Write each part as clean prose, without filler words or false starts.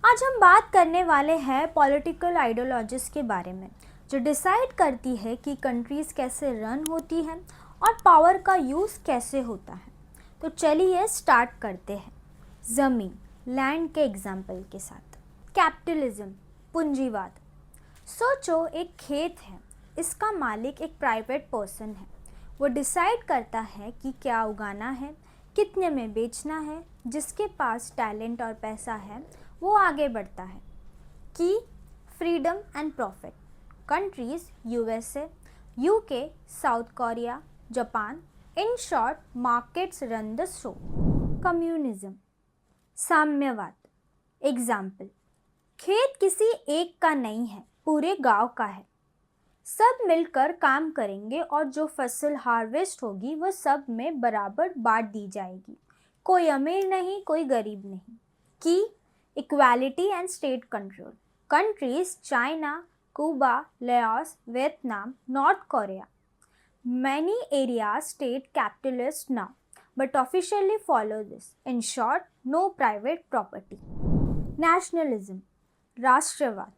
आज हम बात करने वाले हैं पॉलिटिकल आइडियोलॉजीज के बारे में जो डिसाइड करती है कि कंट्रीज़ कैसे रन होती हैं और पावर का यूज़ कैसे होता है। तो चलिए स्टार्ट करते हैं ज़मीन लैंड के एग्जाम्पल के साथ। कैपिटलिज्म पूंजीवाद। सोचो एक खेत है, इसका मालिक एक प्राइवेट पर्सन है। वो डिसाइड करता है कि क्या उगाना है, कितने में बेचना है। जिसके पास टैलेंट और पैसा है वो आगे बढ़ता है। की freedom and profit. Countries USA, UK, south Korea, Japan, in short markets run the show. Communism साम्यवाद। एग्जाम्पल, खेत किसी एक का नहीं है, पूरे गांव का है। सब मिलकर काम करेंगे और जो फसल हार्वेस्ट होगी वह सब में बराबर बांट दी जाएगी। कोई अमीर नहीं, कोई गरीब नहीं। की equality and state control. Countries China, Cuba, Laos, Vietnam, north Korea, many areas state capitalist now but officially follow this. In short, no private property. Nationalism राष्ट्रवाद।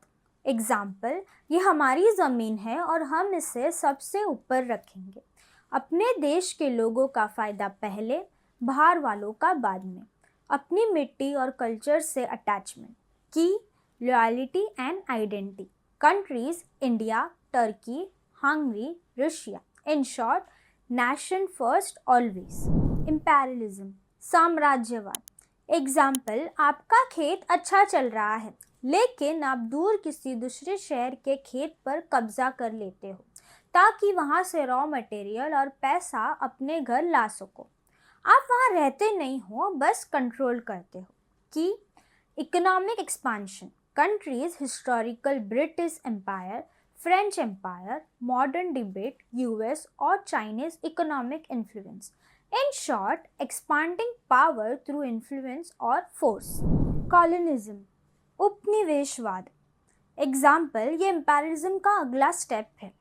एग्जाम्पल, ये हमारी ज़मीन है और हम इसे सबसे ऊपर रखेंगे। अपने देश के लोगों का फ़ायदा पहले, बाहर वालों का बाद में। अपनी मिट्टी और कल्चर से अटैचमेंट। की loyalty and identity. Countries India, Turkey, Hungary, Russia. In short, nation first always. Imperialism साम्राज्यवाद। एग्जाम्पल, आपका खेत अच्छा चल रहा है लेकिन आप दूर किसी दूसरे शहर के खेत पर कब्जा कर लेते हो ताकि वहाँ से रॉ मटेरियल और पैसा अपने घर ला सको। आप वहाँ रहते नहीं हो, बस कंट्रोल करते हो। कि economic expansion. Countries historical British empire, French empire, modern debate, US और Chinese economic influence. In short, expanding power through influence और फोर्स। कॉलोनिज्म उपनिवेशवाद। एग्जाम्पल, ये एम्पायरिज्म का अगला स्टेप है।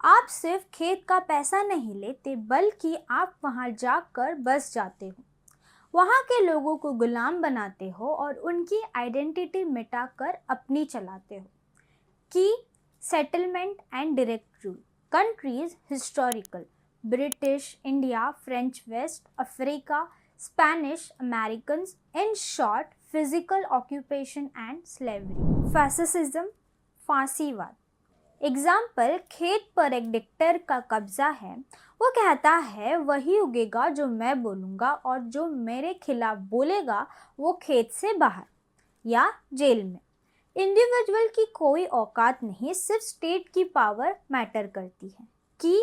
आप सिर्फ खेत का पैसा नहीं लेते बल्कि आप वहाँ जाकर बस जाते हो, वहाँ के लोगों को गुलाम बनाते हो और उनकी आइडेंटिटी मिटाकर अपनी चलाते हो। की settlement and direct rule. Countries historical British, India, French west Africa, Spanish American. In short, physical occupation and slavery. Fascism फांसीवाद। एग्जाम्पल, खेत पर एक डिक्टेटर का कब्जा है। वो कहता है वही उगेगा जो मैं बोलूँगा और जो मेरे खिलाफ बोलेगा वो खेत से बाहर या जेल में। इंडिविजुअल की कोई औकात नहीं, सिर्फ स्टेट की पावर मैटर करती है। की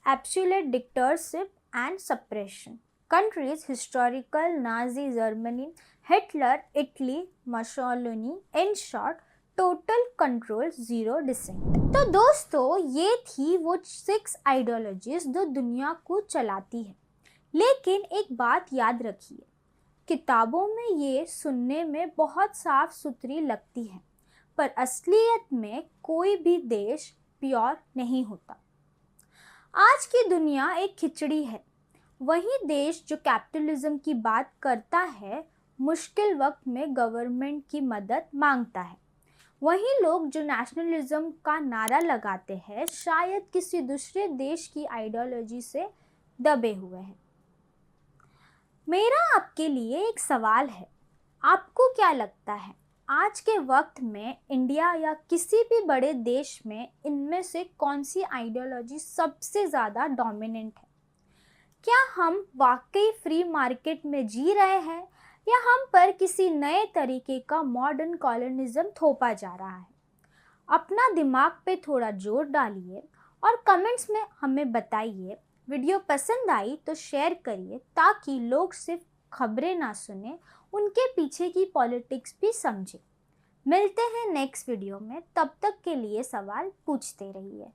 absolute dictatorship and suppression. Countries historical Nazi Germany, Hitler Italy, Mussolini. In short, total control, zero dissent. तो दोस्तों, ये थी वो 6 आइडियोलॉजीज जो दुनिया को चलाती है। लेकिन एक बात याद रखिए, किताबों में ये सुनने में बहुत साफ सुथरी लगती है पर असलियत में कोई भी देश प्योर नहीं होता। आज की दुनिया एक खिचड़ी है। वही देश जो कैपिटलिज्म की बात करता है मुश्किल वक्त में गवर्नमेंट की मदद मांगता है। वही लोग जो नेशनलिज्म का नारा लगाते हैं शायद किसी दूसरे देश की आइडियोलॉजी से दबे हुए हैं। मेरा आपके लिए एक सवाल है, आपको क्या लगता है आज के वक्त में इंडिया या किसी भी बड़े देश में इनमें से कौन सी आइडियोलॉजी सबसे ज़्यादा डोमिनेंट है? क्या हम वाकई फ्री मार्केट में जी रहे हैं या हम पर किसी नए तरीके का मॉडर्न कॉलोनिज्म थोपा जा रहा है? अपना दिमाग पे थोड़ा जोर डालिए और कमेंट्स में हमें बताइए। वीडियो पसंद आई तो शेयर करिए ताकि लोग सिर्फ खबरें ना सुने, उनके पीछे की पॉलिटिक्स भी समझें। मिलते हैं नेक्स्ट वीडियो में, तब तक के लिए सवाल पूछते रहिए।